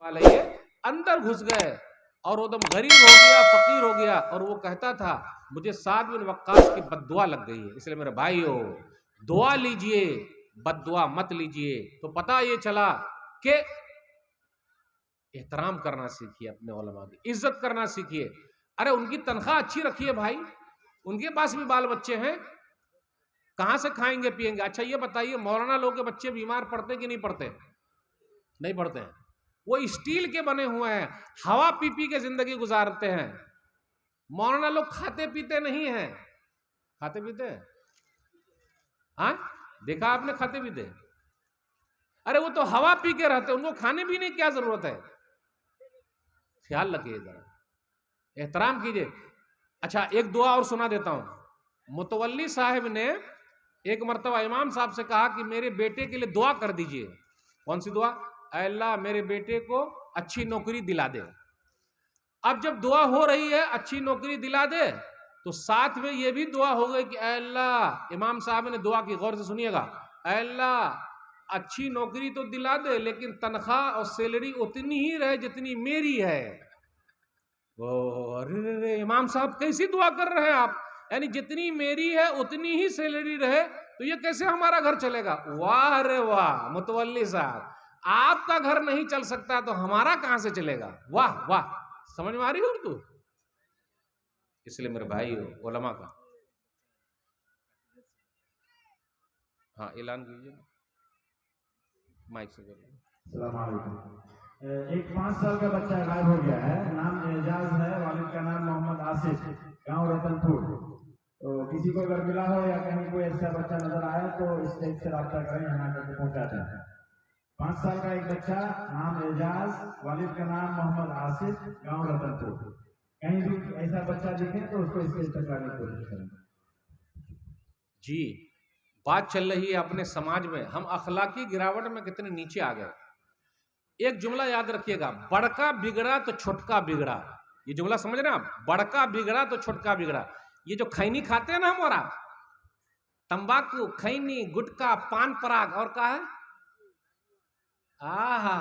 वाले ये अंदर घुस गए और वो एकदम गरीब हो गया, फकीर हो गया, और वो कहता था मुझे साद बिन वक्कास की बद्दुआ लग गई है। इसलिए मेरे भाइयों, दुआ लीजिए, बद्दुआ मत लीजिए। तो पता ये चला कि एहतराम करना सीखिए, अपने उलमा की इज्जत करना सीखिए। अरे उनकी तनख्वाह अच्छी रखिए भाई, उनके पास भी बाल बच्चे हैं, कहां से खाएंगे पिएंगे। अच्छा ये बताइए, मौलाना लोग के बच्चे बीमार पड़ते कि नहीं पड़ते? नहीं पड़ते हैं। वो स्टील के बने हुए हैं, हवा पी पी के जिंदगी गुजारते हैं। मौलाना लोग खाते पीते नहीं हैं। खाते पीते हैं? हाँ, देखा आपने खाते पीते? अरे वो तो हवा पी के रहते हैं, उनको खाने पीने की क्या जरूरत है? ख्याल रखिए जरा, एहतराम कीजिए। अच्छा एक दुआ और सुना देता हूं। मुतवल्ली साहब ने एक मर्तबा इमाम साहब से कहा कि मेरे बेटे के लिए दुआ कर दीजिए। कौन सी दुआ? ऐ अल्लाह मेरे बेटे को अच्छी नौकरी दिला दे। अब जब दुआ हो रही है अच्छी नौकरी दिला दे, तो साथ में ये भी दुआ हो गई कि ऐ अल्लाह, इमाम साहब ने दुआ की, गौर से सुनिएगा, ऐ अल्लाह अच्छी नौकरी तो दिला दे लेकिन तनख्वाह और सैलरी उतनी ही रहे जितनी मेरी है। अरे इमाम साहब कैसी दुआ कर रहे हैं आप? यानी जितनी मेरी है उतनी ही सैलरी रहे, तो ये कैसे हमारा घर चलेगा? वाह रे वाह मुतवल्ली साहब, आपका घर नहीं चल सकता तो हमारा कहां से चलेगा? वाह वाह, समझ में आ रही हो उर्दू? इसलिए मेरे भाई उलमा का, हाँ ऐलान कीजिए, माइक से करिए। एक 5 साल का बच्चा गायब हो गया है, नाम एजाज है, वालिद का नाम मोहम्मद आसिफ, गांव रतनपुर। तो किसी को अगर मिला हो या कहीं कोई ऐसा बच्चा नजर आया तो स्टेज से राब्ता करें, यहाँ तक पहुँचाते हैं। 5 साल का एक बच्चा, नाम एजाज, वालिद का नाम मोहम्मद आसिफ, गांव रतनपुर। कहीं भी ऐसा बच्चा दिखे तो उसको स्टेज तक लाने की कोशिश करें। जी, बात चल रही है अपने समाज में हम अखलाकी गिरावट में कितने नीचे आ गए। एक जुमला याद रखिएगा, बड़का बिगड़ा तो छोटका बिगड़ा। ये जुमला समझ रहे हैं आप? बड़का बिगड़ा तो छोटका बिगड़ा। ये जो खैनी खाते हैं ना हमारा, तंबाकू, खैनी, गुटखा, पान पराग और क्या है, आहा,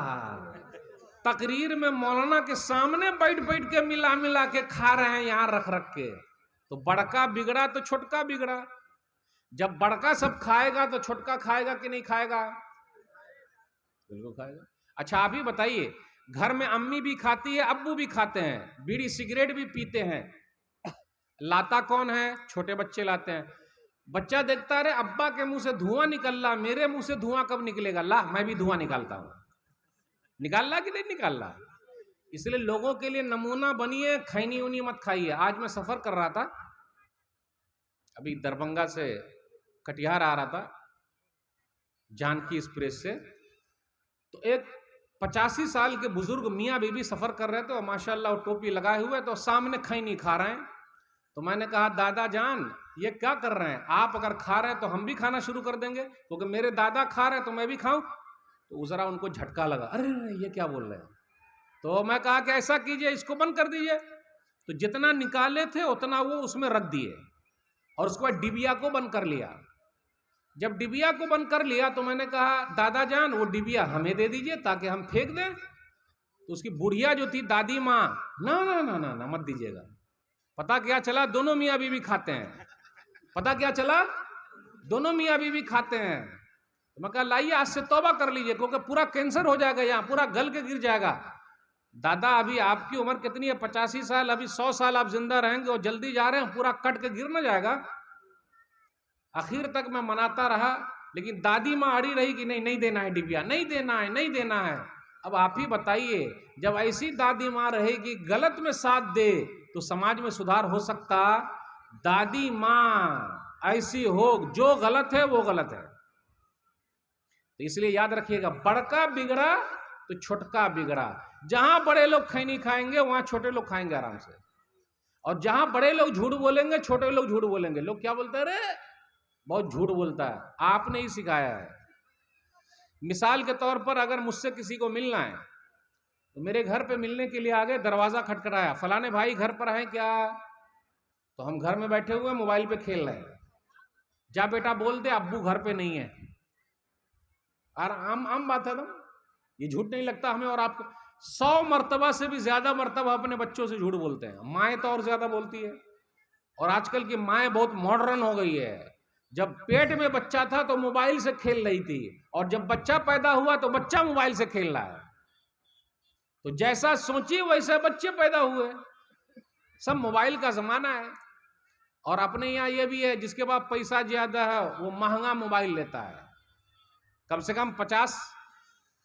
तकरीर में मौलाना के सामने बैठ बैठ के मिला मिला के खा रहे हैं यहां रख रख के। तो बड़का बिगड़ा तो छोटका बिगड़ा। जब बड़का सब खाएगा तो छोटका खाएगा कि नहीं खाएगा? बिल्कुल खाएगा। अच्छा आप ही बताइए, घर में अम्मी भी खाती है, अब्बू भी खाते हैं, बीड़ी सिगरेट भी पीते हैं, लाता कौन है? छोटे बच्चे लाते हैं। बच्चा देखता है अब्बा के मुंह से धुआं निकल रहा, मेरे मुंह से धुआं कब निकलेगा? ला मैं भी धुआं निकालता हूं। निकाल रहा कि नहीं निकाल रहा? इसलिए लोगों के लिए नमूना बनिए, खैनी उनी मत खाइए। आज मैं सफर कर रहा था, अभी दरभंगा से कटिहार आ रहा था जानकी एक्सप्रेस से, तो एक 85 साल के बुजुर्ग मियाँ बीबी सफर कर रहे थे और माशाल्लाह टोपी लगाए हुए, तो सामने खैनी खा रहे हैं। तो मैंने कहा दादा जान ये क्या कर रहे हैं? आप अगर खा रहे हैं तो हम भी खाना शुरू कर देंगे, क्योंकि मेरे दादा खा रहे हैं तो मैं भी खाऊं। तो जरा उनको झटका लगा, अरे ये क्या बोल रहे हैं? तो मैं कहा कि ऐसा कीजिए, इसको बंद कर दीजिए। तो जितना निकाले थे उतना वो उसमें रख दिए और उसके बाद डिबिया को बंद कर लिया। जब डिबिया को बंद कर लिया तो मैंने कहा दादा जान वो डिबिया हमें दे दीजिए ताकि हम फेंक दें। तो उसकी बुढ़िया जो थी दादी माँ, ना ना ना ना ना मत दीजिएगा। पता क्या चला? दोनों मियाँ बीवी खाते हैं। पता क्या चला? दोनों मियाँ बीवी खाते हैं। तो मैं कहा लाइए आज से तौबा कर लीजिए, क्योंकि पूरा कैंसर हो जाएगा, यहाँ पूरा गल के गिर जाएगा। दादा अभी आपकी उम्र कितनी है? 85 साल, अभी 100 साल आप जिंदा रहेंगे और जल्दी जा रहे हैं, पूरा कट के गिर ना जाएगा। आखिर तक मैं मनाता रहा, लेकिन दादी माँ अड़ी रही कि नहीं नहीं देना है डिबिया, नहीं देना है, नहीं देना है। अब आप ही बताइए, जब ऐसी दादी माँ रहेगी गलत में साथ दे तो समाज में सुधार हो सकता? दादी माँ ऐसी हो, जो गलत है वो गलत है। तो इसलिए याद रखिएगा, बड़का बिगड़ा तो छोटका बिगड़ा। जहां बड़े लोग खैनी खाएंगे वहां छोटे लोग खाएंगे आराम से, और जहां बड़े लोग झूठ बोलेंगे छोटे लोग झूठ बोलेंगे। लोग क्या बोलते हैं? अरे बहुत झूठ बोलता है, आपने ही सिखाया है। मिसाल के तौर पर अगर मुझसे किसी को मिलना है तो मेरे घर पे मिलने के लिए आ गए, दरवाजा खटखटाया, फलाने भाई घर पर हैं क्या? तो हम घर में बैठे हुए मोबाइल पे खेल रहे हैं। जा बेटा बोल दे अब्बू घर पे नहीं है। और आम आम बात है, तो ये झूठ नहीं लगता हमें और आपको। 100 मर्तबा से भी ज्यादा मर्तबा अपने बच्चों से झूठ बोलते हैं। माएँ तो और ज्यादा बोलती है, और आजकल की माएँ बहुत मॉडर्न हो गई है। जब पेट में बच्चा था तो मोबाइल से खेल रही थी, और जब बच्चा पैदा हुआ तो बच्चा मोबाइल से खेल रहा है। तो जैसा सोची वैसे बच्चे पैदा हुए। सब मोबाइल का जमाना है। और अपने यहाँ ये भी है, जिसके पास पैसा ज्यादा है वो महंगा मोबाइल लेता है। कम से कम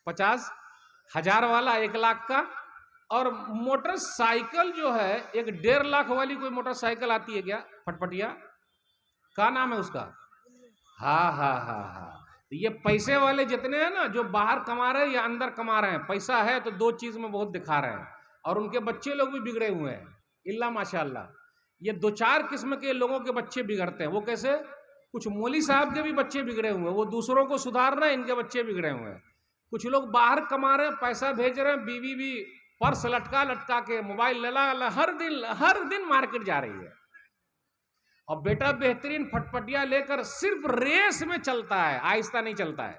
50,000 वाला 1 लाख का, और मोटरसाइकिल जो है 1.5 लाख वाली कोई मोटरसाइकिल आती है क्या, फटफटिया, क्या नाम है उसका? हाँ हाँ हाँ हाँ। तो ये पैसे वाले जितने हैं ना, जो बाहर कमा रहे हैं या अंदर कमा रहे हैं, पैसा है तो 2 चीज में बहुत दिखा रहे हैं। और उनके बच्चे लोग भी बिगड़े हुए हैं, इल्ला माशाल्लाह। ये 2-4 किस्म के लोगों के बच्चे बिगड़ते हैं। वो कैसे? कुछ मौली साहब के भी बच्चे बिगड़े हुए हैं, वो दूसरों को सुधार रहे हैं, इनके बच्चे बिगड़े हुए हैं। कुछ लोग बाहर कमा रहे हैं, पैसा भेज रहे हैं, बीवी भी पर्स लटका लटका के, मोबाइल लला, हर दिन मार्केट जा रही है। और बेटा बेहतरीन फटफटिया लेकर सिर्फ रेस में चलता है, आहिस्ता नहीं चलता है।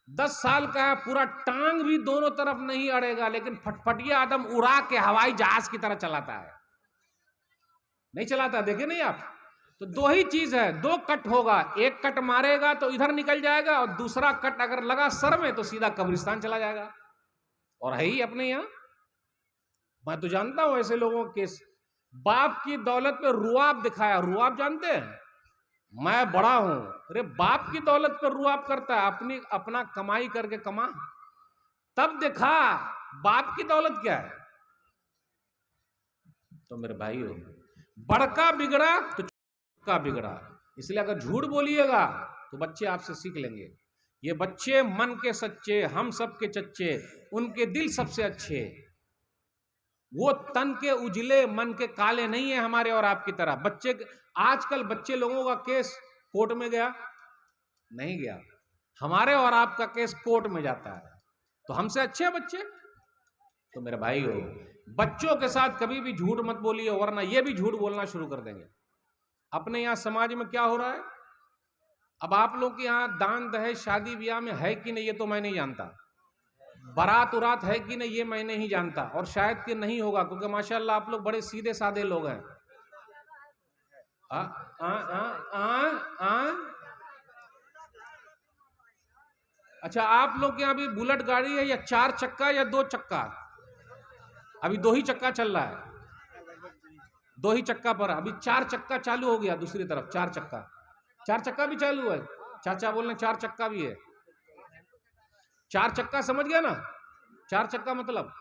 10 साल का है, पूरा टांग भी दोनों तरफ नहीं अड़ेगा, लेकिन फटफटिया आदम उड़ा के हवाई जहाज की तरह चलाता है। नहीं चलाता, देखे नहीं आप? तो 2 ही चीज है, 2 कट होगा। एक कट मारेगा तो इधर निकल जाएगा, और दूसरा कट अगर लगा सर में तो सीधा कब्रिस्तान चला जाएगा। और है ही अपने यहाँ। मैं तो जानता हूं ऐसे लोगों के, बाप की दौलत पे रुआब दिखाया। रुआब जानते हैं? मैं बड़ा हूं, अरे बाप की दौलत पे रुआब करता है। अपना कमाई करके कमा, तब देखा बाप की दौलत क्या है। तो मेरे भाइयों, बड़का बिगड़ा तो छोटा बिगड़ा। इसलिए अगर झूठ बोलिएगा तो बच्चे आपसे सीख लेंगे। ये बच्चे मन के सच्चे, हम सब के चच्चे, उनके दिल सबसे अच्छे। वो तन के उजले, मन के काले नहीं है हमारे और आपकी तरह। आजकल बच्चे लोगों का केस कोर्ट में गया नहीं गया, हमारे और आपका केस कोर्ट में जाता है। तो हमसे अच्छे हैं बच्चे। तो मेरे भाई हो, बच्चों के साथ कभी भी झूठ मत बोलिए, वरना ये भी झूठ बोलना शुरू कर देंगे। अपने यहाँ समाज में क्या हो रहा है, अब आप लोग के यहाँ दान दहेज शादी ब्याह में है कि नहीं ये तो मैं नहीं जानता। बारात उरात है कि नहीं ये मैं नहीं जानता, और शायद कि नहीं होगा, क्योंकि माशाल्लाह आप लोग बड़े सीधे साधे लोग हैं। अच्छा, आप लोग के यहाँ अभी बुलेट गाड़ी है या 4 चक्का या 2 चक्का? अभी 2 ही चक्का चल रहा है, 2 ही चक्का पर। अभी 4 चक्का चालू हो गया दूसरी तरफ। 4 चक्का भी चालू है। चाचा बोल रहे 4 चक्का भी है। 4 चक्का समझ गया ना? 4 चक्का मतलब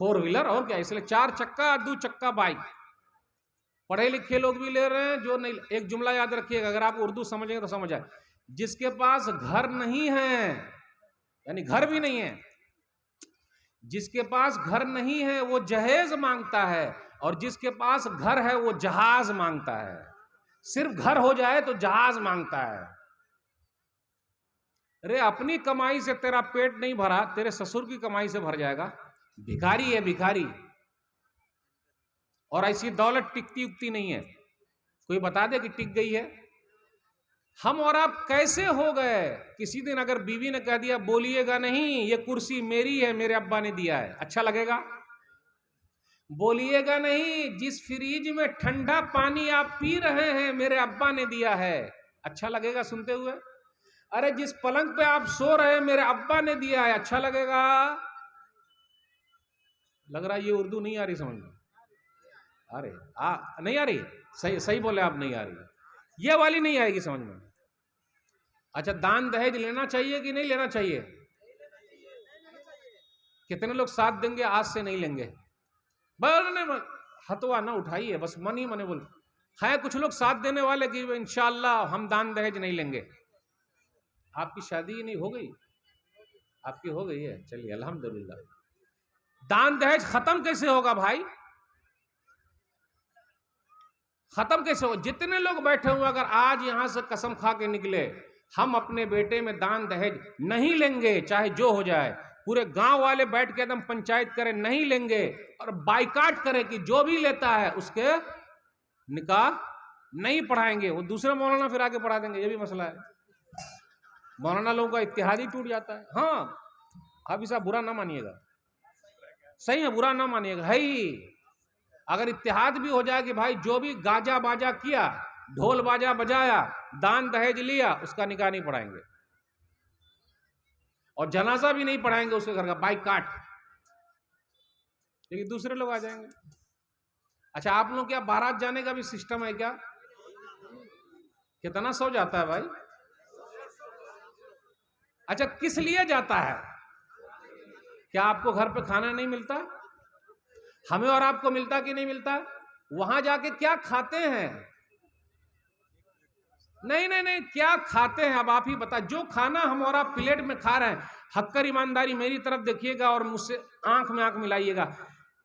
4 व्हीलर, और क्या। इसलिए 4 चक्का, 2 चक्का बाइक। पढ़े लिखे लोग भी ले रहे हैं, जो नहीं। एक जुमला याद रखिएगा, अगर आप उर्दू समझेंगे तो समझ आए। जिसके पास घर नहीं है, यानी घर भी नहीं है, जिसके पास घर नहीं है वो जहेज मांगता है, और जिसके पास घर है वो जहाज मांगता है। सिर्फ घर हो जाए तो जहाज मांगता है। अरे अपनी कमाई से तेरा पेट नहीं भरा, तेरे ससुर की कमाई से भर जाएगा। भिखारी है भिखारी। और ऐसी दौलत टिकती उकती नहीं है। कोई बता दे कि टिक गई है। हम और आप कैसे हो गए? किसी दिन अगर बीवी ने कह दिया बोलिएगा नहीं, ये कुर्सी मेरी है, मेरे अब्बा ने दिया है, अच्छा लगेगा? बोलिएगा नहीं, जिस फ्रिज में ठंडा पानी आप पी रहे हैं मेरे अब्बा ने दिया है, अच्छा लगेगा सुनते हुए? अरे जिस पलंग पे आप सो रहे हैं मेरे अब्बा ने दिया है, अच्छा लगेगा? लग रहा है ये उर्दू नहीं आ रही समझ में। अरे नहीं आ रही, सही बोले आप, नहीं आ रही, ये वाली नहीं आएगी समझ में। अच्छा, दान दहेज लेना चाहिए कि नहीं लेना चाहिए? कितने लोग साथ देंगे आज से नहीं लेंगे? बोलने हथवा ना उठाइए, बस मन ही मने बोल। है कुछ लोग साथ देने वाले कि इंशाअल्लाह हम दान दहेज नहीं लेंगे। आपकी शादी नहीं हो गई? आपकी हो गई है, चलिए अल्हम्दुलिल्लाह। दान दहेज खत्म कैसे होगा भाई? खत्म कैसे हो? जितने लोग बैठे हुए, अगर आज यहां से कसम खा के निकले हम अपने बेटे में दान दहेज नहीं लेंगे, चाहे जो हो जाए, पूरे गांव वाले बैठ के एकदम पंचायत करें नहीं लेंगे, और बाइकाट करें कि जो भी लेता है उसके निकाह नहीं पढ़ाएंगे, वो दूसरे मौलाना फिर आके पढ़ा देंगे, ये भी मसला है। मौलाना लोगों का इत्तेहाद ही टूट जाता है। हाँ, हाफी साहब बुरा ना मानिएगा, सही है, बुरा ना मानिएगा, है ही। अगर इत्तेहाद भी हो जाए कि भाई जो भी गाजा बाजा किया, ढोल बाजा बजाया, दान दहेज लिया, उसका निकाह नहीं पढ़ाएंगे और जनाजा भी नहीं पढ़ाएंगे उसके घर का, बाइकाट। लेकिन दूसरे लोग आ जाएंगे। अच्छा, आप लोग क्या बारात जाने का भी सिस्टम है क्या? कितना सौ जाता है भाई? अच्छा, किस लिए जाता है? क्या आपको घर पे खाना नहीं मिलता? हमें और आपको मिलता कि नहीं मिलता? वहां जाके क्या खाते हैं? नहीं नहीं नहीं, क्या खाते हैं अब आप ही बता। जो खाना हम और आप प्लेट में खा रहे हैं, हक्कर ईमानदारी मेरी तरफ देखिएगा और मुझसे आंख में आंख मिलाइएगा,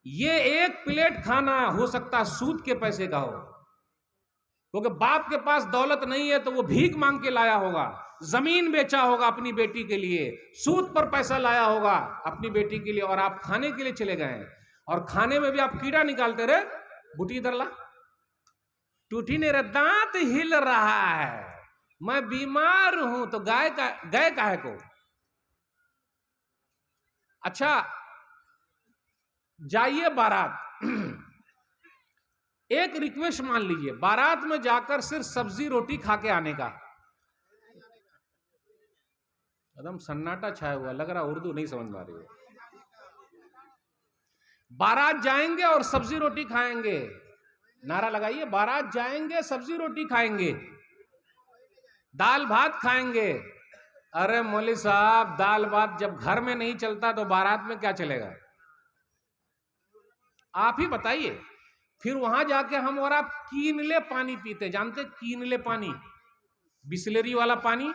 ये एक प्लेट खाना हो सकता है सूद के पैसे का हो, क्योंकि बाप के पास दौलत नहीं है तो वो भीख मांग के लाया होगा, जमीन बेचा होगा अपनी बेटी के लिए, सूद पर पैसा लाया होगा अपनी बेटी के लिए, और आप खाने के लिए चले गए, और खाने में भी आप कीड़ा निकालते रहे। बूटी दरला टूटी ने रे दांत हिल रहा है, मैं बीमार हूं, तो गाय का गए काहे को? अच्छा, जाइए बारात, एक रिक्वेस्ट मान लीजिए, बारात में जाकर सिर्फ सब्जी रोटी खा के आने का। एकदम सन्नाटा छाया हुआ, लग रहा उर्दू नहीं समझ में आ रही है। बारात जाएंगे और सब्जी रोटी खाएंगे, नारा लगाइए, बारात जाएंगे सब्जी रोटी खाएंगे, दाल भात खाएंगे। अरे मौलवी साहब, दाल भात जब घर में नहीं चलता तो बारात में क्या चलेगा? आप ही बताइए। फिर वहां जाके हम और आप कीनले पानी पीते, जानते कीनले पानी, बिस्लेरी वाला पानी।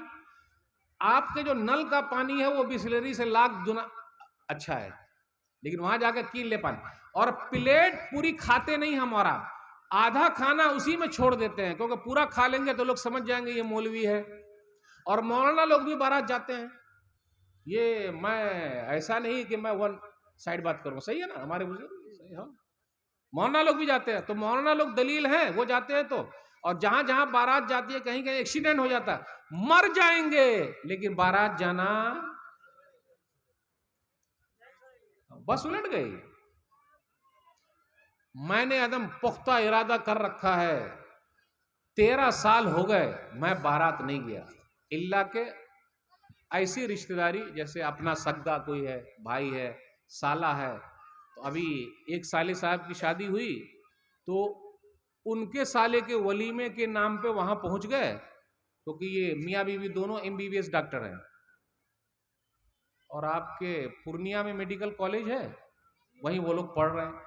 आपके जो नल का पानी है वो बिस्लेरी से लाख गुना अच्छा है, लेकिन वहां जाकर कीनले पानी, और प्लेट पूरी खाते नहीं हम और आप, आधा खाना उसी में छोड़ देते हैं, क्योंकि पूरा खा लेंगे तो लोग समझ जाएंगे ये मौलवी है। और मौलाना लोग भी बारात जाते हैं। ये मैं ऐसा नहीं कि मैं वन साइड बात करूं, सही है ना, हमारे बुजुर्ग सही। हाँ, मौलाना लोग भी जाते हैं, तो मौलाना लोग दलील हैं, वो जाते हैं तो। और जहां जहां बारात जाती है, कहीं कहीं एक्सीडेंट हो जाता है, मर जाएंगे, लेकिन बारात जाना बस उलट गई। मैंने एकदम पुख्ता इरादा कर रखा है, 13 साल हो गए मैं बारात नहीं गया, इल्ला के ऐसी रिश्तेदारी जैसे अपना सगा कोई है, भाई है, साला है। तो अभी एक साले साहब की शादी हुई, तो उनके साले के वलीमे के नाम पे वहां पहुंच गए, क्योंकि ये मियाँ बीवी दोनों MBBS डॉक्टर हैं, और आपके पूर्णिया में मेडिकल कॉलेज है, वहीं वो लोग पढ़ रहे हैं।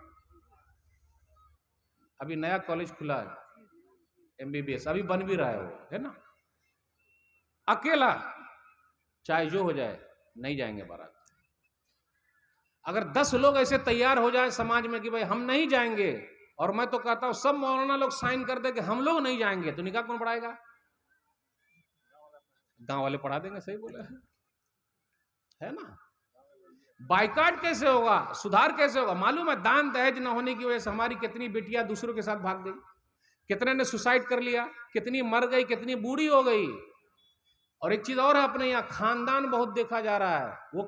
अभी नया कॉलेज खुला है MBBS, अभी बन भी रहा है वो, है ना। अकेला चाहे जो हो जाए नहीं जाएंगे बारात। अगर 10 लोग ऐसे तैयार हो जाए समाज में कि भाई हम नहीं जाएंगे, और मैं तो कहता हूं सब मौलाना लोग साइन कर दे कि हम लोग नहीं जाएंगे, तो निकाह कौन पढ़ाएगा? गांव वाले पढ़ा देंगे, सही बोले है ना। बाइकाट कैसे होगा, सुधार कैसे होगा? मालूम है, दान दहेज न होने की वजह से हमारी कितनी बेटियां दूसरों के साथ भाग गई, कितने ने सुसाइड कर लिया, कितनी मर गई, कितनी बूढ़ी हो गई। और एक चीज और है, अपने यहाँ खानदान बहुत देखा जा रहा है, वो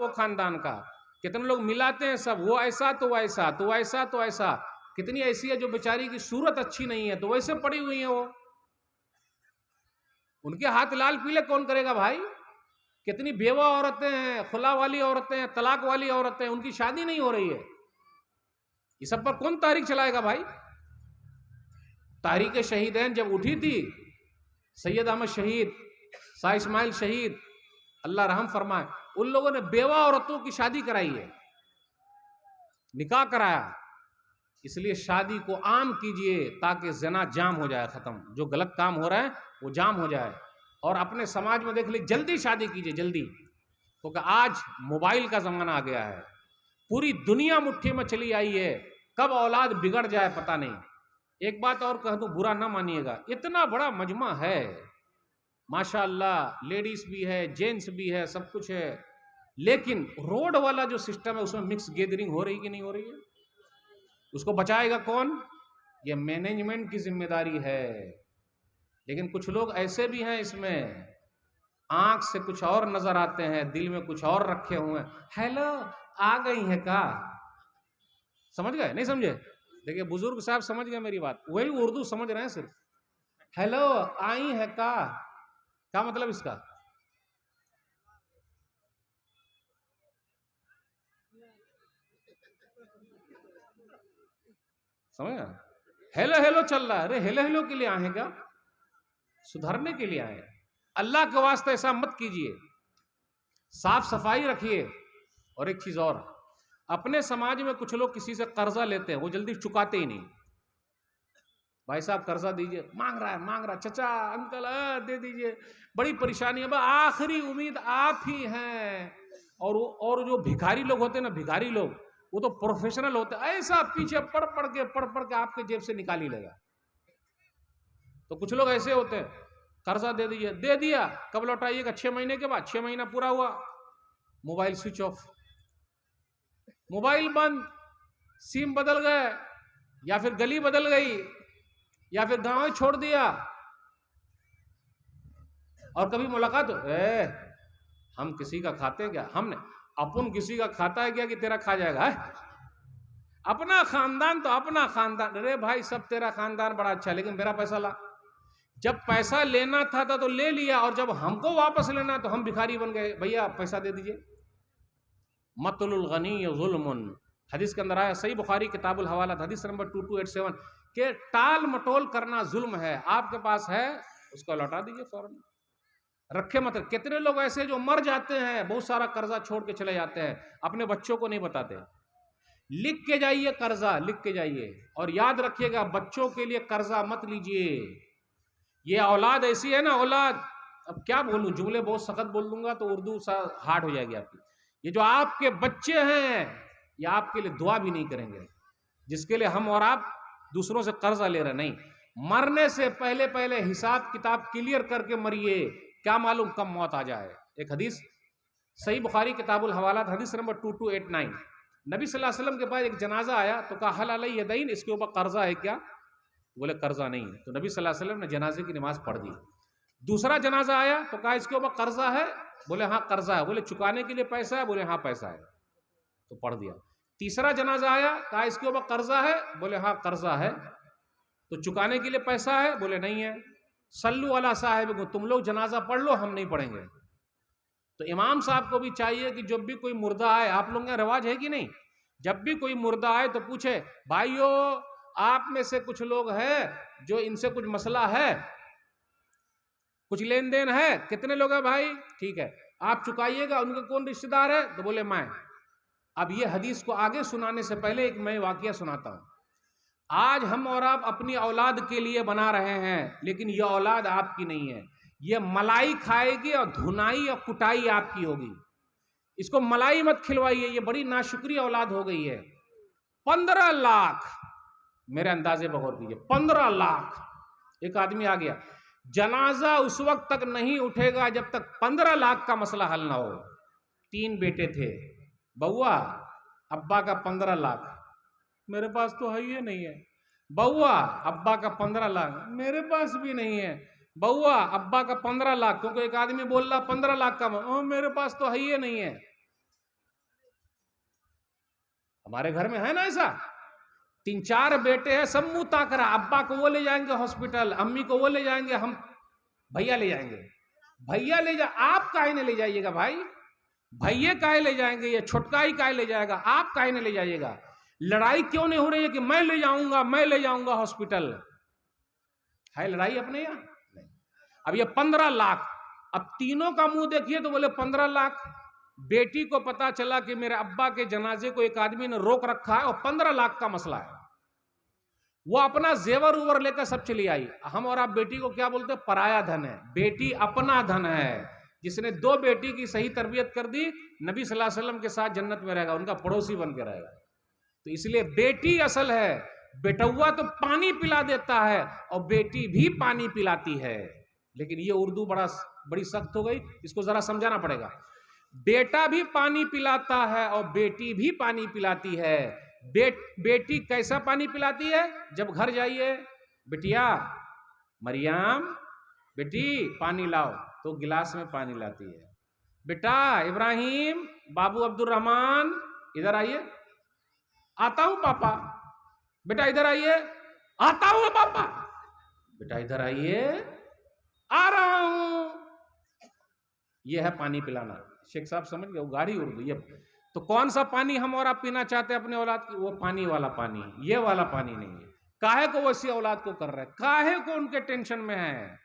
खानदान का कितने लोग मिलाते हैं सब, वो ऐसा तो वैसा, तो ऐसा तो ऐसा। कितनी ऐसी है जो बेचारी की सूरत अच्छी नहीं है, तो वैसे पड़ी हुई है वो, उनके हाथ लाल पीले कौन करेगा भाई? कितनी बेवा औरतें हैं, खुला वाली औरतें हैं, तलाक वाली औरतें हैं, उनकी शादी नहीं हो रही है। ये सब पर कौन तारीख चलाएगा भाई? तारीख शहीदैन जब उठी थी, सैयद अहमद शहीद, शाह इस्माइल शहीद, अल्लाह रहम फरमाए, उन लोगों ने बेवा औरतों की शादी कराई है, निकाह कराया। इसलिए शादी को आम कीजिए ताकि ज़िना जाम हो जाए, खत्म, जो गलत काम हो रहा है वो जाम हो जाए। और अपने समाज में देख लीजिए, जल्दी शादी कीजिए, जल्दी, क्योंकि आज मोबाइल का जमाना आ गया है, पूरी दुनिया मुट्ठी में चली आई है, कब औलाद बिगड़ जाए पता नहीं। एक बात और कह दूं, बुरा ना मानिएगा, इतना बड़ा मजमा है माशाअल्लाह, लेडीज भी है, जेंट्स भी है, सब कुछ है, लेकिन रोड वाला जो सिस्टम है उसमें मिक्स गैदरिंग हो रही कि नहीं हो रही है? उसको बचाएगा कौन? ये मैनेजमेंट की जिम्मेदारी है। लेकिन कुछ लोग ऐसे भी हैं इसमें आंख से कुछ और नजर आते हैं, दिल में कुछ और रखे हुए हैं। हेलो आ गई है का? समझ गए नहीं समझे? देखिए बुजुर्ग साहब समझ गए मेरी बात, वही उर्दू समझ रहे हैं सिर्फ। हेलो आई है का, क्या मतलब इसका? समझ गए? हेलो हेलो चल रहा है, अरे हेलो हेलो के लिए आए हैं क्या? सुधरने के लिए आए। अल्लाह के वास्ते ऐसा मत कीजिए, साफ सफाई रखिए। और एक चीज और, अपने समाज में कुछ लोग किसी से कर्जा लेते हैं, वो जल्दी चुकाते ही नहीं। भाई साहब कर्जा दीजिए, मांग रहा है, चचा अंकल दे दीजिए, बड़ी परेशानी है, आखिरी उम्मीद आप ही हैं। और जो भिखारी लोग होते हैं ना, भिखारी लोग, वो तो प्रोफेशनल होते हैं, ऐसा पीछे पढ़ पढ़ के आपके जेब से निकाल ही लेगा। तो कुछ लोग ऐसे होते हैं, कर्जा दे दीजिए, दे दिया, कब लौटाइएगा? 6 महीने के बाद। 6 महीना पूरा हुआ, मोबाइल स्विच ऑफ, मोबाइल बंद, सिम बदल गए, या फिर गली बदल गई, या फिर गांव छोड़ दिया। और कभी मुलाकात हो, हम किसी का खाते हैं क्या? हमने अपन किसी का खाता है क्या कि तेरा खा जाएगा? है अपना खानदान तो अपना खानदान। अरे भाई सब तेरा खानदान बड़ा अच्छा, लेकिन मेरा पैसा ला। जब पैसा लेना था तो ले लिया, और जब हमको वापस लेना तो हम भिखारी बन गए। भैया पैसा दे दीजिए। मतलुल गनी जुल्मुन, हदीस के अंदर आया, सही बुखारी किताबुल हवालात हदीस नंबर 2287 के टाल मटोल करना जुल्म है। आपके पास है उसको लौटा दीजिए फौरन, रखे मत। कितने लोग ऐसे जो मर जाते हैं, बहुत सारा कर्जा छोड़ के चले जाते हैं, अपने बच्चों को नहीं बताते। लिख के जाइए कर्जा, लिख के जाइए, और याद रखिएगा बच्चों के लिए कर्जा मत लीजिए। ये औलाद ऐसी है ना, औलाद, अब क्या बोलूं, जुमले बहुत सख्त बोल दूंगा तो उर्दू सा हार्ड हो जाएगी आपकी। ये जो आपके बच्चे हैं, ये आपके लिए दुआ भी नहीं करेंगे, जिसके लिए हम और आप दूसरों से कर्जा ले रहे। नहीं, मरने से पहले पहले हिसाब किताब क्लियर करके मरिए, क्या मालूम कब मौत आ जाए। एक हदीस सही बुखारी किताबुल हवालात हदीस नंबर 2289, नबी सल्लल्लाहु अलैहि वसल्लम के पास एक जनाजा आया तो कहा हल अलैहि यदैन, इसके ऊपर कर्जा है क्या? बोले कर्जा नहीं है। तो नबी सल्लल्लाहु अलैहि वसल्लम ने जनाजे की नमाज पढ़ दी। दूसरा जनाजा आया तो कहा इसके ऊपर कर्जा है? बोले हाँ कर्जा है। बोले चुकाने के लिए पैसा है? बोले हाँ पैसा है, तो पढ़ दिया। तीसरा जनाजा आया, कहा इसके ऊपर कर्जा है? बोले हाँ कर्जा है, तो चुकाने के लिए पैसा है? बोले नहीं है। सल्लू अला साहिब को, तुम लोग जनाजा पढ़ लो, हम नहीं पढ़ेंगे। तो इमाम साहब को भी चाहिए कि जब भी कोई मुर्दा आए, आप लोगों का रिवाज है कि नहीं, जब भी कोई मुर्दा आए तो पूछे भाइयों आप में से कुछ लोग हैं जो इनसे कुछ मसला है, कुछ लेन देन है? कितने लोग हैं भाई? ठीक है, आप चुकाइएगा। उनके कौन रिश्तेदार है? तो बोले मैं। अब ये हदीस को आगे सुनाने से पहले एक मैं वाकया सुनाता हूं। आज हम और आप अपनी औलाद के लिए बना रहे हैं, लेकिन ये औलाद आपकी नहीं है। ये मलाई खाएगी और धुनाई और कुटाई आपकी होगी। इसको मलाई मत खिलवाइए, ये बड़ी नाशुक्री औलाद हो गई है। 15 लाख, मेरे अंदाजे बगौर कीजिए, 15 लाख। एक आदमी आ गया, जनाजा उस वक्त तक नहीं उठेगा जब तक 15 लाख का मसला हल ना हो। 3 बेटे थे, बउआ अब्बा का 15 लाख, मेरे पास तो है ही नहीं है। बउआ अब्बा का 15 लाख, मेरे पास भी नहीं है। बउआ अब्बा का 15 लाख, क्योंकि एक आदमी बोल रहा 15 लाख का, मेरे पास तो है ही नहीं है। हमारे घर में है ना ऐसा, 3-4 बेटे हैं, सब मुंह ताक रहा। अब्बा को वो ले जाएंगे हॉस्पिटल, अम्मी को वो ले जाएंगे, हम भैया ले जाएंगे। भैया ले जा, आप काहे ने ले जाइएगा भाई? भैया काहे ले जाएंगे? ये छोटका ही काहे ले जाएगा? आप काहे ने ले जाइएगा? लड़ाई क्यों नहीं हो रही है कि मैं ले जाऊंगा, मैं ले जाऊंगा हॉस्पिटल? है लड़ाई अपने यहाँ? नहीं। अब ये 15 लाख, अब तीनों का मुंह देखिए तो बोले 15 लाख। बेटी को पता चला कि मेरे अब्बा के जनाजे को एक आदमी ने रोक रखा है और 15 लाख का मसला है। वो अपना जेवर उवर लेकर सब चली आई। हम और आप बेटी को क्या बोलते हैं? पराया धन है। बेटी अपना धन है। जिसने 2 बेटी की सही तरबियत कर दी, नबी सल्लल्लाहु अलैहि वसल्लम के साथ जन्नत में रहेगा, उनका पड़ोसी बन के रहेगा। तो इसलिए बेटी असल है। बेटौआ तो पानी पिला देता है और बेटी भी पानी पिलाती है। लेकिन ये उर्दू बड़ी सख्त हो गई, इसको जरा समझाना पड़ेगा। बेटा भी पानी पिलाता है और बेटी भी पानी पिलाती है। बेटी कैसा पानी पिलाती है? जब घर जाइए, बिटिया मरियम बेटी पानी लाओ, तो गिलास में पानी लाती है। बेटा इब्राहिम, बाबू अब्दुल रहमान, इधर आइए। आता हूं पापा। बेटा इधर आइए। आता हूं पापा। बेटा इधर आइए। आ रहा हूं। यह है पानी पिलाना। शेख साहब समझ गए, वो गाढ़ी उर्दू। ये तो कौन सा पानी हम और आप पीना चाहते हैं अपने औलाद की? वो पानी वाला पानी, ये वाला पानी नहीं है। काहे को वैसी औलाद को कर रहे हैं? काहे को उनके टेंशन में है?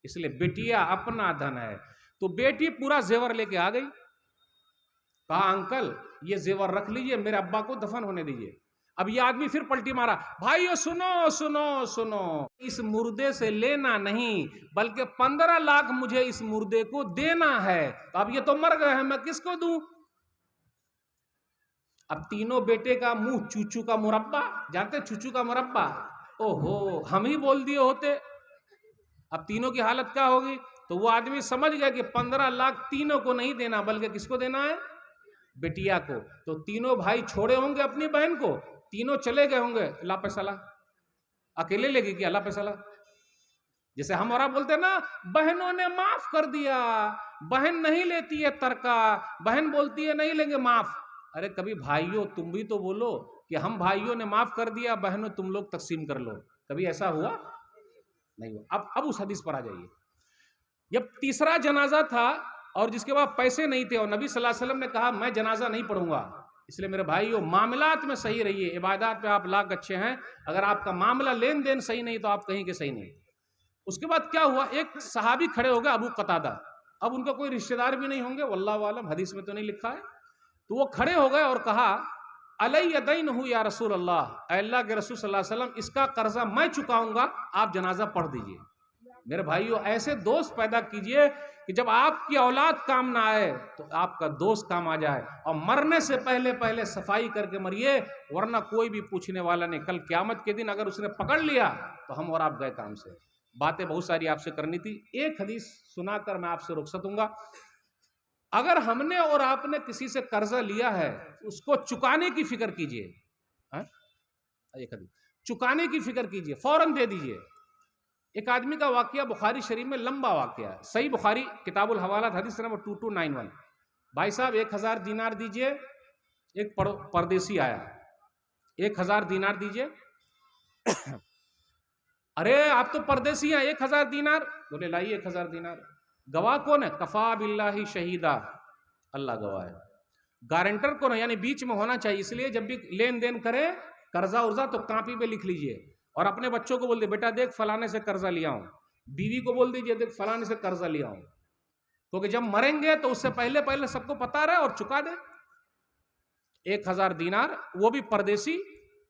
इसलिए बेटिया अपना धन है। तो बेटी पूरा जेवर लेके आ गई। कहा अंकल ये जेवर रख लीजिए, मेरे अब्बा को दफन होने दीजिए। अब ये आदमी फिर पलटी मारा, भाइयों सुनो सुनो सुनो, इस मुर्दे से लेना नहीं बल्कि 15 लाख मुझे इस मुर्दे को देना है। तो अब ये तो मर गए हैं, मैं किसको दूं? अब तीनों बेटे का मुंह चूचू का मुरब्बा, जानते चूचू का मुरब्बा? ओहो, हम ही बोल दिए होते। अब तीनों की हालत क्या होगी? तो वो आदमी समझ गया कि 15 लाख तीनों को नहीं देना बल्कि किसको देना है? बिटिया को। तो तीनों भाई छोड़े होंगे अपनी बहन को, तीनों चले गए होंगे ला पैसा ला। अकेले लेगी क्या ला पैसा ला? जैसे हम और आप बोलते हैं ना, बहनों ने माफ कर दिया। बहन नहीं लेती है तरका, बहन बोलती है नहीं लेंगे माफ। अरे कभी भाइयों तुम भी तो बोलो कि हम भाइयों ने माफ कर दिया, बहनों तुम लोग तकसीम कर लो। कभी ऐसा हुआ? नहीं हुआ। अब उस हदीस पर आ जाइए। जब तीसरा जनाजा था और जिसके बाद पैसे नहीं थे और नबी सल्लल्लाहु अलैहि वसल्लम ने कहा मैं जनाजा नहीं पढ़ूंगा, इसलिए मेरे भाइयों मामलात में सही रहिए, इबादत पे आप लाख अच्छे हैं, अगर आपका मामला लेन देन सही नहीं तो आप कहीं के सही नहीं। उसके बाद क्या हुआ, एक सहाबी खड़े हो गए अबू कतादा। अब उनका कोई रिश्तेदार भी नहीं होंगे, वल्लाहु आलम, हदीस में तो नहीं लिखा है। तो वो खड़े हो गए और कहा अलैया दैन या रसूल अल्लाह, अल्लाह के रसूल सल्लल्लाहु अलैहि वसल्लम, इसका कर्जा मैं चुकाऊंगा, आप जनाजा पढ़ दीजिए। मेरे भाइयों ऐसे दोस्त पैदा कीजिए कि जब आपकी औलाद काम ना आए तो आपका दोस्त काम आ जाए, और मरने से पहले पहले सफाई करके मरिए, वरना कोई भी पूछने वाला नहीं। कल क़यामत के दिन अगर उसने पकड़ लिया तो हम और आप गए काम से। बातें बहुत सारी आपसे करनी थी, एक हदीस सुनाकर मैं आपसे रुखसत दूंगा। अगर हमने और आपने किसी से कर्जा लिया है उसको चुकाने की फिक्र कीजिए। एक हदीस, चुकाने की फिक्र कीजिए, फौरन दे दीजिए। एक आदमी का वाकया बुखारी शरीफ में लंबा वाकया है, सही बुखारी किताबुल हवालात हदीस नंबर 2291। भाई साहब 1000 दीनार दीजिए। एक परदेसी आया, 1000 दीनार दीजिए। अरे आप तो परदेसी हैं, 1000 दीनार। बोले लाइए 1000 दीनार। गवाह कौन है? कफा बिल्लाही शहीदा, अल्लाह गवाह है। गारंटर कौन है? यानी बीच में होना चाहिए। इसलिए जब भी लेन देन करे कर्जा उर्जा तो कापी पे लिख लीजिए, और अपने बच्चों को बोल दे बेटा देख फलाने से कर्जा लिया हूं, बीवी को बोल दीजिए देख फलाने से कर्जा लिया हूं, क्योंकि जब मरेंगे तो उससे पहले पहले सबको पता रहे और चुका दे। 1000 दीनार, वो भी परदेसी।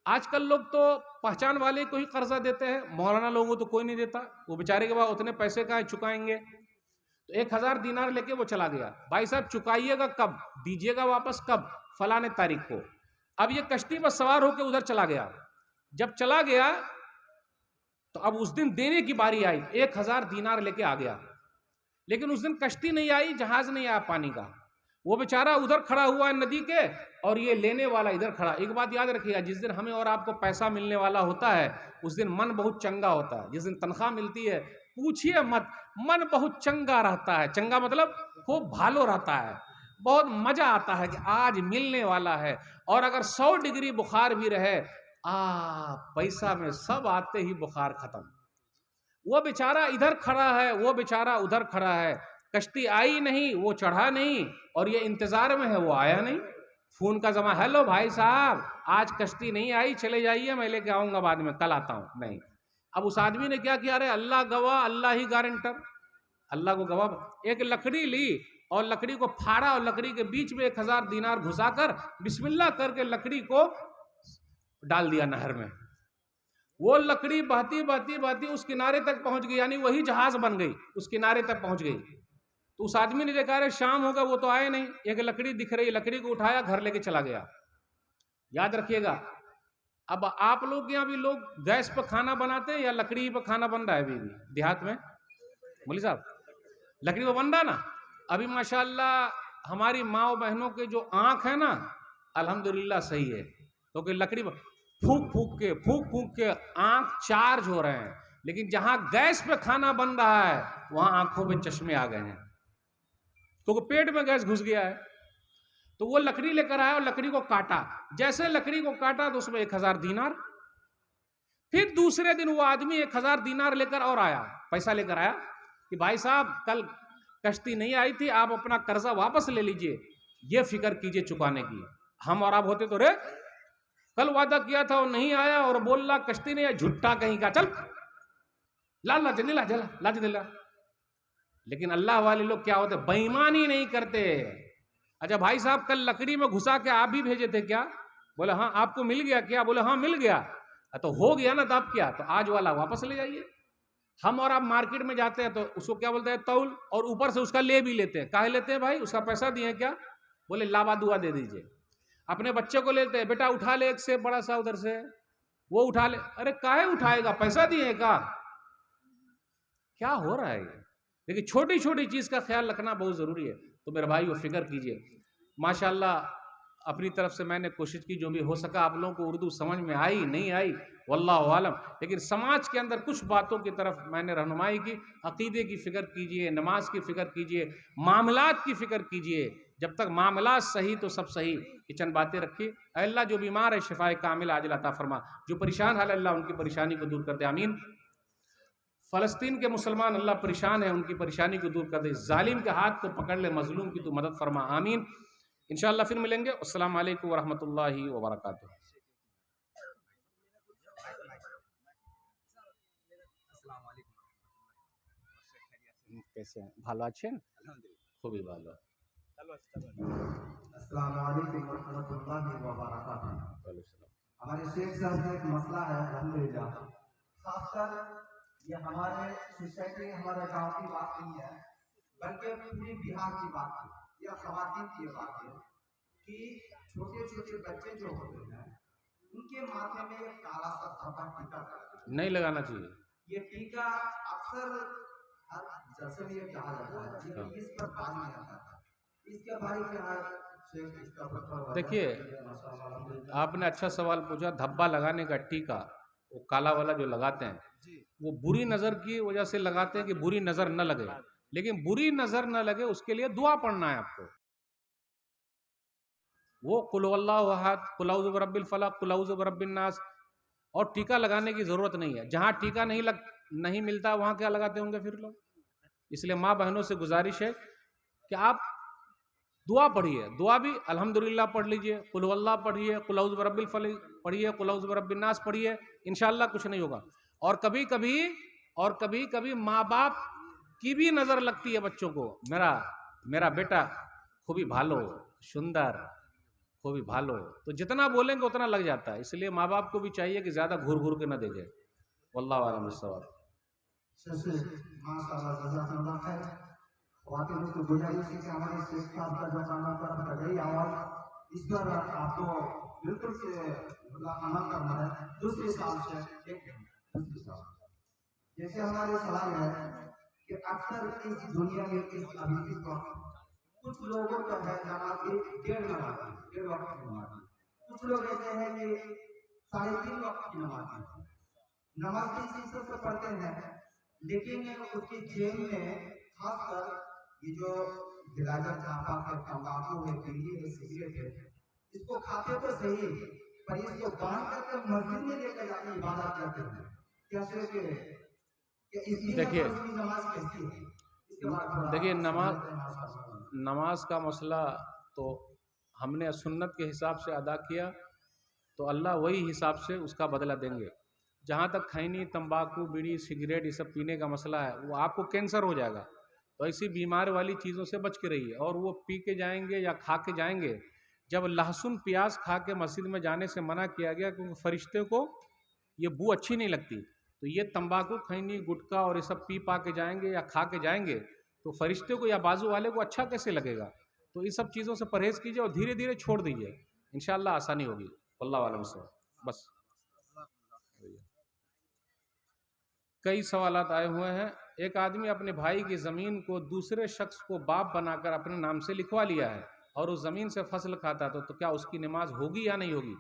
आजकल लोग तो पहचान वाले को ही कर्जा देते हैं, मौलाना लोगों को कोई नहीं देता, वो बेचारे के बाद उतने पैसे कहाँ चुकाएंगे। तो 1000 दीनार लेके वो चला गया। भाई साहब चुकाइएगा कब, दीजिएगा वापस कब? फलाने तारीख को। अब ये कश्ती पर सवार होकर उधर चला गया। जब चला गया तो अब उस दिन देने की बारी आई, 1000 दीनार लेके आ गया। लेकिन उस दिन कश्ती नहीं आई, जहाज नहीं आया पानी का। वो बेचारा उधर खड़ा हुआ है नदी के, और ये लेने वाला इधर खड़ा। एक बात याद रखिएगा, जिस दिन हमें और आपको पैसा मिलने वाला होता है उस दिन मन बहुत चंगा होता है। जिस दिन तनख्वाह मिलती है पूछिए मत, मन बहुत चंगा रहता है। चंगा मतलब खूब भालो रहता है, बहुत मजा आता है कि आज मिलने वाला है। और अगर 100 डिग्री बुखार भी रहे, पैसा में सब आते ही बुखार खत्म। वो बेचारा इधर खड़ा है, वो बेचारा उधर खड़ा है, कश्ती आई नहीं, वो चढ़ा नहीं, और ये इंतजार में है, वो आया नहीं। फोन का जमा, हेलो भाई साहब आज कश्ती नहीं आई, चले जाइए मैं लेके आऊंगा बाद में, कल आता हूं। नहीं। अब उस आदमी ने क्या किया, अरे अल्लाह गवाह, अल्लाह ही गारंटर, अल्लाह को गवाह। एक लकड़ी ली और लकड़ी को फाड़ा और लकड़ी के बीच में 1000 दीनार घुसाकर बिस्मिल्लाह करके लकड़ी को डाल दिया नहर में। वो लकड़ी बहती बहती बहती उस किनारे तक पहुंच गई, यानी वही जहाज बन गई, उस किनारे तक पहुंच गई। तो उस आदमी ने देखा अरे शाम हो गया, वो तो आए नहीं, एक लकड़ी दिख रही, लकड़ी को उठाया घर लेके चला गया। याद रखिएगा, अब आप लोग यहाँ भी लोग गैस पर खाना बनाते हैं या लकड़ी पर खाना बन रहा है? अभी भी देहात में मौलवी साहब लकड़ी पर बन रहा ना। अभी माशाल्लाह हमारी माँ बहनों के जो आंख है ना, अल्हम्दुलिल्लाह सही है, क्योंकि लकड़ी पर फूक फूक के आंख चार्ज हो रहे हैं। लेकिन जहां गैस पे खाना बन रहा है वहां आंखों में चश्मे आ गए हैं, क्योंकि पेट में गैस घुस गया है। तो वो लकड़ी लेकर आया और लकड़ी को काटा, जैसे लकड़ी को काटा तो उसमें 1000 दीनार। फिर दूसरे दिन वो आदमी 1000 दीनार लेकर और आया, पैसा लेकर आया कि भाई साहब कल कश्ती नहीं आई थी, आप अपना कर्जा वापस ले लीजिए, ये फिक्र कीजिए चुकाने की। हम और आप होते तो रे कल वादा किया था और नहीं आया और बोल रहा कश्ती नहीं आई, झुट्टा कहीं का, चल ला ला जल्दी ला जला ला जल्दी ला। लेकिन अल्लाह वाले लोग क्या होते, बेईमानी नहीं करते। अच्छा भाई साहब कल लकड़ी में घुसा के आप भी भेजे थे क्या? बोले हाँ। आपको मिल गया क्या? बोले हाँ मिल गया। तो हो गया ना, तो आप क्या, तो आज वाला वापस ले जाइए। हम और आप मार्केट में जाते हैं तो उसको क्या बोलते हैं, तौल, और ऊपर से उसका ले भी लेते हैं। काहे लेते हैं भाई? उसका पैसा दिए क्या? बोले लावा दुआ दे दीजिए। अपने बच्चे को लेते हैं, बेटा उठा ले एक सेब बड़ा सा उधर से, वो उठा ले। अरे काहे उठाएगा, पैसा दिए का? क्या हो रहा है ये? लेकिन छोटी छोटी चीज का ख्याल रखना बहुत जरूरी है। तो मेरे भाई वो फिक्र कीजिए। माशाल्लाह अपनी तरफ से मैंने कोशिश की, जो भी हो सका। आप लोगों को उर्दू समझ में आई नहीं आई वल्लाहु आलम, लेकिन समाज के अंदर कुछ बातों की तरफ मैंने रहनुमाई की। अकीदे की फिक्र कीजिए, नमाज की फिक्र कीजिए, मामलात की फिक्र कीजिए। जब तक मामलात सही तो सब सही। ये चंद बातें रखिए। अल्लाह जो बीमार है शिफाए कामिल आजिल अता फरमा, जो परेशान है अल्लाह उनकी परेशानी को दूर कर दे, आमीन। फ़लस्तीन के मुसलमान अल्लाह परेशान है, उनकी परेशानी को दूर कर दे। जालिम के हाथ को पकड़ ले, मजलूम की तू मदद फरमा, आमीन। इंशाअल्लाह फिर मिलेंगे। अस्सलाम वालेकुम वरहमतुल्लाहि वबरकातुहू। कैसे हैं? ভালো আছেন? খুবই ভালো। अस्सलाम वालेकुम रहमतुल्लाहि व बरकातहू। हमारे शेख साहब से एक मसला है, अल्हम्दुलिल्लाह। खासकर ये हमारे सोसाइटी, हमारे गांव की बात नहीं है, बल्कि पूरे बिहार की बात है, या ख़वातीन की बात है कि छोटे छोटे बच्चे जो होते हैं उनके माथे में एक काला सा धब्बा टीका लगाते हैं। नहीं लगाना चाहिए। ये टीका अक्सर हर जैसे भी ये कहा जाता है, लेकिन इस पर बात नहीं आता था। इसके बारे में आज शेख इसका फतवा देखिए, आपने अच्छा सवाल पूछा। धब्बा लगाने का टीका, वो काला वाला जो लगाते हैं, वो बुरी नज़र की वजह से लगाते हैं कि बुरी नज़र न लगे। लेकिन बुरी नज़र न लगे उसके लिए दुआ पढ़ना है आपको। वो कुल हुवल्लाहु अहद, कुल औज़ु बिरब्बिल फलक, कुल औज़ु बिरब्बिन नास, और टीका लगाने की ज़रूरत नहीं है। जहाँ टीका नहीं मिलता वहाँ क्या लगाते होंगे फिर लोग। इसलिए माँ बहनों से गुजारिश है कि आप दुआ पढ़िए। दुआ भी अल्हम्दुलिल्लाह पढ़ लीजिए, कुल हुवल्लाह पढ़िए, कुल औज़ु बिरब्बिल फलक पढ़िए, कुल औज़ु बिरब्बिन नास पढ़िए, इंशाअल्लाह कुछ नहीं होगा। और कभी कभी माँ बाप की भी नज़र लगती है बच्चों को, मेरा बेटा खूबी भालो, सुंदर, खूबी भालो, तो जितना बोलेंगे उतना लग जाता है। इसलिए माँ बाप को भी चाहिए कि ज़्यादा घूर घूर के न देखे। वल्लाहु आलम बिस्सवाब। माशाअल्लाह, जज़ाकल्लाह खैर। वाकई में तो गुजारिश है कि हमारे शेख साहब का जो कानों तरफ कर गई आवाज़, इस पर आपको बिल्कुल से मतलब अमल करना है। दूसरे साल से दूसरे साल जैसे हमारे सवाल है कि अक्सर इस दुनिया में अभी इस वक्त कुछ लोगों का है नमाज डेढ़ वक्त की नमाज, कुछ लोग ऐसे हैं कि 3.5 वक्त की नमाज की चीजों से पढ़ते हैं, लेकिन उसकी जेब में खासकर ये जो गिलाजर चापा है, तंबाकू है, बीड़ी है, सिगरेट है, इसको खाते तो सही, पर इसको बांध करके मस्जिद में लेकर जाके इबादत करते हैं। कैसे कि इसकी नमाज कैसी है? इसके बाद देखिए, नमाज का मसला तो हमने सुन्नत के हिसाब से अदा किया तो अल्लाह वही हिसाब से उसका बदला देंगे। जहाँ तक खैनी, तंबाकू, बीड़ी, सिगरेट ये सब पीने का मसला है, वो आपको कैंसर हो जाएगा। तो ऐसी बीमार वाली चीज़ों से बच के रहिए। और वो पी के जाएंगे या खा के जाएंगे, जब लहसुन प्याज खा के मस्जिद में जाने से मना किया गया, क्योंकि फरिश्ते को ये बू अच्छी नहीं लगती। तो ये तंबाकू, खैनी, गुटखा और ये सब पी पा के जाएंगे या खा के जाएंगे तो फरिश्ते को या बाजू वाले को अच्छा कैसे लगेगा। तो इन सब चीज़ों से परहेज़ कीजिए और धीरे धीरे छोड़ दीजिए, इंशाअल्लाह आसानी होगी। अल्लाह आलम से बस। कई सवालात आए हुए हैं। एक आदमी अपने भाई की ज़मीन को दूसरे शख्स को बाप बनाकर अपने नाम से लिखवा लिया है और उस ज़मीन से फसल खाता तो क्या उसकी नमाज होगी या नहीं होगी?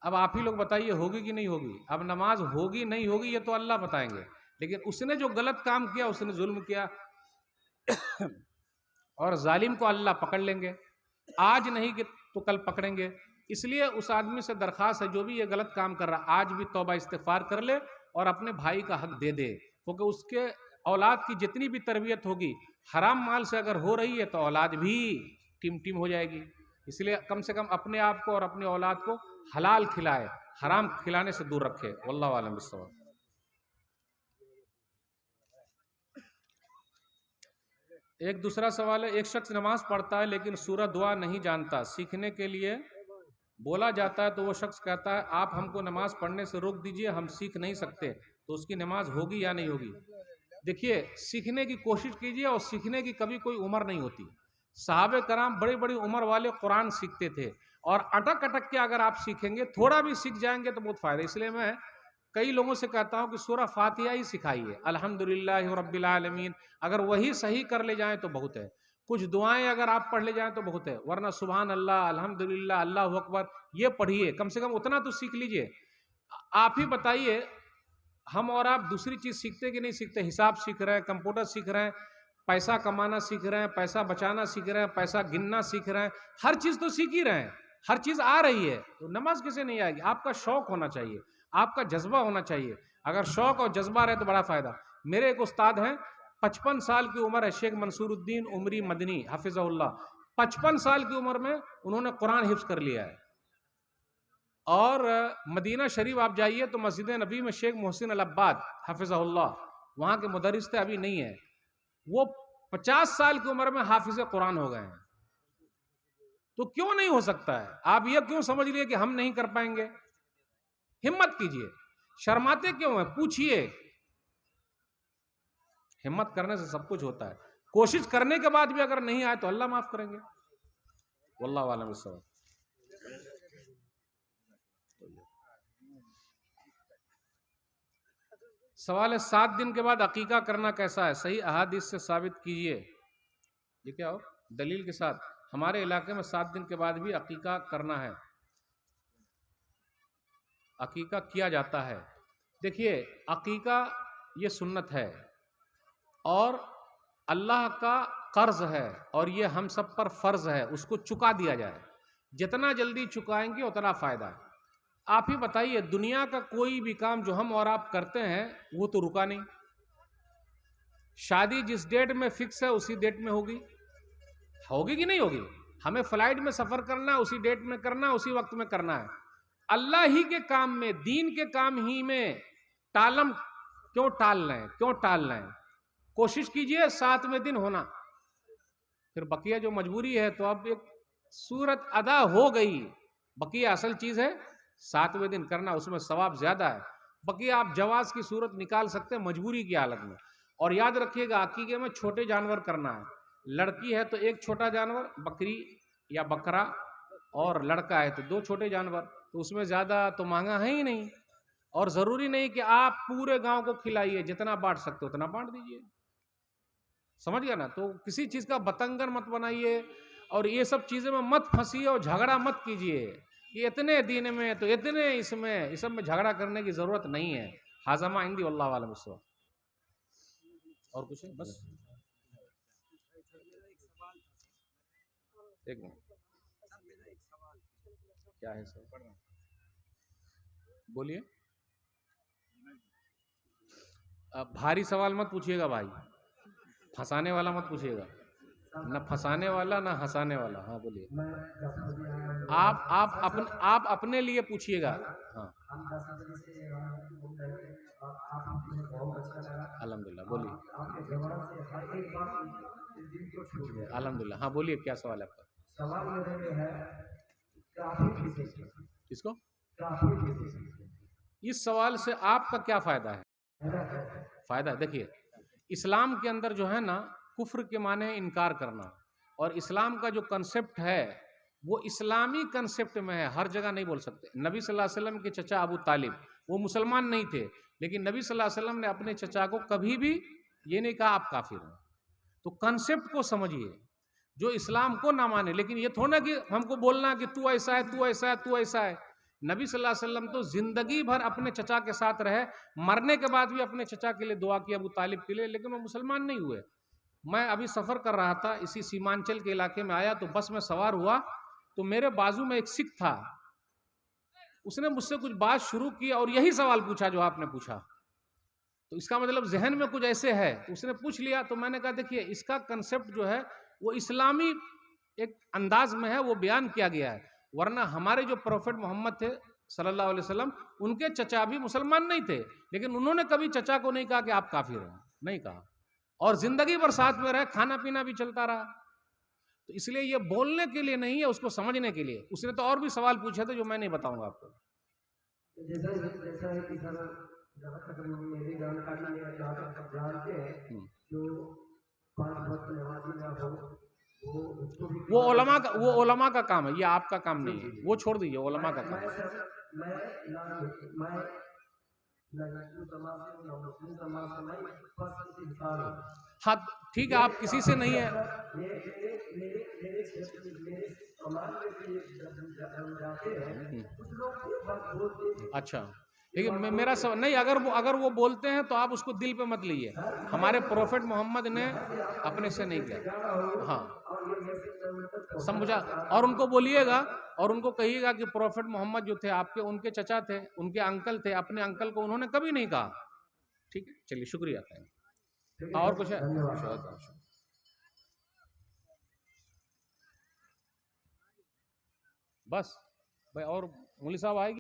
अब आप ही लोग बताइए होगी कि नहीं होगी। अब नमाज होगी नहीं होगी ये तो अल्लाह बताएंगे, लेकिन उसने जो गलत काम किया, उसने जुल्म किया और जालिम को अल्लाह पकड़ लेंगे, आज नहीं कि तो कल पकड़ेंगे। इसलिए उस आदमी से दरख्वास्त है जो भी ये गलत काम कर रहा है, आज भी तौबा इस्तिगफार कर ले और अपने भाई का हक दे दे, क्योंकि उसके औलाद की जितनी भी तरबियत होगी हराम माल से अगर हो रही है तो औलाद भी टिम टिम हो जाएगी। इसलिए कम से कम अपने आप को और अपने औलाद को हलाल खिलाए, हराम खिलाने से दूर रखे। वल्लाहु आलम बिस्सवाब। एक दूसरा सवाल है, एक शख्स नमाज पढ़ता है लेकिन सूरह दुआ नहीं जानता, सीखने के लिए बोला जाता है तो वो शख्स कहता है आप हमको नमाज पढ़ने से रोक दीजिए, हम सीख नहीं सकते, तो उसकी नमाज होगी या नहीं होगी? देखिए, सीखने की कोशिश कीजिए और सीखने की कभी कोई उम्र नहीं होती। सहाबे कराम बड़ी बड़ी उम्र वाले कुरान सीखते थे, और अटक अटक के अगर आप सीखेंगे, थोड़ा भी सीख जाएंगे तो बहुत फायदा। इसलिए मैं कई लोगों से कहता हूं कि सूरह फातिहा ही सिखाइए, अल्हम्दुलिल्लाह रब्बिल आलमीन, अगर वही सही कर ले जाएं तो बहुत है। कुछ दुआएं अगर आप पढ़ ले जाएं तो बहुत है, वरना सुभान अल्लाह, अल्हम्दुलिल्लाह, अल्लाहु अकबर ये पढ़िए, कम से कम उतना तो सीख लीजिए। आप ही बताइए, हम और आप दूसरी चीज सीखते कि नहीं सीखते? हिसाब सीख रहे हैं, कंप्यूटर सीख रहे हैं, पैसा कमाना सीख रहे हैं, पैसा बचाना सीख रहे हैं, पैसा गिनना सीख रहे हैं, हर चीज तो सीख ही रहे हैं, हर चीज आ रही है, तो नमाज कैसे नहीं आएगी? आपका शौक होना चाहिए, आपका जज्बा होना चाहिए। अगर शौक और जज्बा रहे तो बड़ा फायदा। मेरे एक उस्ताद हैं, 55 साल की उम्र है, शेख मंसूरुद्दीन उमरी मदनी हफिज़हुल्लाह, 55 साल की उम्र में उन्होंने कुरान हिफ्ज कर लिया है। और मदीना शरीफ आप जाइए तो मस्जिद नबी में शेख मोहसिन अल अब्बाद हफिज़हुल्लाह वहाँ के मुदर्रिस थे, अभी नहीं है, वो 50 साल की उम्र में हाफिज कुरान हो गए हैं। तो क्यों नहीं हो सकता है? आप ये क्यों समझ लिए कि हम नहीं कर पाएंगे? हिम्मत कीजिए, शर्माते क्यों हैं? पूछिए। हिम्मत करने से सब कुछ होता है, कोशिश करने के बाद भी अगर नहीं आए तो अल्लाह माफ करेंगे। वल्लाहु आलम बिस्सवाब। सवाल है, 7 दिन के बाद अकीका करना कैसा है? सही अहादीस से साबित कीजिए। ये क्या हो? दलील के साथ। हमारे इलाके में 7 दिन के बाद भी अकीका करना है, अकीका किया जाता है। देखिए, अकीका ये सुन्नत है और अल्लाह का कर्ज है, और ये हम सब पर फर्ज है, उसको चुका दिया जाए। जितना जल्दी चुकाएंगे उतना फायदा है। आप ही बताइए, दुनिया का कोई भी काम जो हम और आप करते हैं वो तो रुका नहीं। शादी जिस डेट में फिक्स है उसी डेट में होगी, होगी कि नहीं होगी? हमें फ्लाइट में सफर करना है, उसी डेट में करना है, उसी वक्त में करना है। अल्लाह ही के काम में, दीन के काम ही में टालम क्यों टाल रहे हैं? क्यों टाल रहे हैं? कोशिश कीजिए 7वें दिन होना, फिर बकिया जो मजबूरी है, तो अब एक सूरत अदा हो गई, बकिया असल चीज है 7वें दिन करना, उसमें सवाब ज्यादा है। बकिया आप जवाज की सूरत निकाल सकते हैं मजबूरी की हालत में। और याद रखिएगा, अकीके में छोटे जानवर करना है। लड़की है तो एक छोटा जानवर, बकरी या बकरा, और लड़का है तो 2 छोटे जानवर, तो उसमें ज्यादा तो महंगा है ही नहीं। और जरूरी नहीं कि आप पूरे गांव को खिलाइए, जितना बांट सकते उतना बांट दीजिए, समझ गया ना? तो किसी चीज का बतंगड़ मत बनाइए और ये सब चीजें में मत फंसिए और झगड़ा मत कीजिए कि इतने दिन में तो इतने इसमें, इस सब में झगड़ा करने की जरूरत नहीं है। हाजमा इंदी वल्लाहु आलम बिस्सवाब। और कुछ है? बस एक मिनट, क्या है सर? बोलिए। अब भारी सवाल मत पूछिएगा भाई, फंसाने वाला मत पूछिएगा, न फंसाने वाला ना हंसाने वाला। हाँ बोलिए। आप अपने लिए पूछिएगा। हाँ अल्हम्दुलिल्लाह, बोलिए। अल्हम्दुलिल्लाह, हाँ बोलिए, क्या सवाल है आपका? सवाल मेरे है, किसको? इस सवाल से आपका क्या फायदा है? फायदा देखिए, इस्लाम के अंदर जो है ना, कुफ्र के माने इनकार करना, और इस्लाम का जो कंसेप्ट है वो इस्लामी कंसेप्ट में है, हर जगह नहीं बोल सकते। नबी सल्लल्लाहु अलैहि वसल्लम के चचा अबू तालिब, वो मुसलमान नहीं थे, लेकिन नबी सल्लल्लाहु अलैहि वसल्लम ने अपने चचा को कभी भी ये नहीं कहा आप काफिर हैं। तो कंसेप्ट को समझिए, जो इस्लाम को ना माने, लेकिन ये थोड़ा कि हमको बोलना कि तू ऐसा है, तू ऐसा है, तू ऐसा है, नबी सल्लल्लाहु अलैहि वसल्लम तो जिंदगी भर अपने चचा के साथ रहे, मरने के बाद भी अपने चचा के लिए दुआ की, अबू तालिब के लिए, लेकिन वो मुसलमान नहीं हुए। मैं अभी सफ़र कर रहा था, इसी सीमांचल के इलाके में आया, तो बस में सवार हुआ, तो मेरे बाजू में एक सिख था, उसने मुझसे कुछ बात शुरू की और यही सवाल पूछा जो आपने पूछा। तो इसका मतलब जहन में कुछ ऐसे है, तो उसने पूछ लिया। तो मैंने कहा देखिए, इसका कंसेप्ट जो है वो इस्लामी एक अंदाज में है, वो बयान किया गया है, वरना हमारे जो प्रोफेट मोहम्मद थे सल्लल्लाहु अलैहि वसल्लम, उनके चचा भी मुसलमान नहीं थे, लेकिन उन्होंने कभी चचा को नहीं कहा कि आप काफिर हैं, नहीं कहा, और जिंदगी भर साथ में रहे, खाना पीना भी चलता रहा। तो इसलिए ये बोलने के लिए नहीं है, उसको समझने के लिए। उसने तो और भी सवाल पूछे थे जो मैं नहीं बताऊंगा आपको। जैसा जैसा है कि सर, जहाँ तक मेरी जानकारी है, जहाँ तक आप जानते हैं, जो 5 वक्त नमाजी ना हो, वो ओलमा का काम है, ये आपका काम नहीं है, वो छोड़ दीजिए, ओलमा का काम है। हाँ ठीक है, आप किसी से नहीं है। अच्छा लेकिन मेरा नहीं, अगर वो बोलते हैं तो आप उसको दिल पे मत लीजिए, हमारे प्रोफेट मोहम्मद ने अपने से नहीं किया। हाँ समझा। और उनको बोलिएगा और उनको कहिएगा कि प्रोफेट मोहम्मद जो थे आपके, उनके चचा थे, उनके अंकल थे, अपने अंकल को उन्होंने कभी नहीं कहा। ठीक है, चलिए शुक्रिया। और कुछ है? बस भाई, और मौलवी साहब आएगी।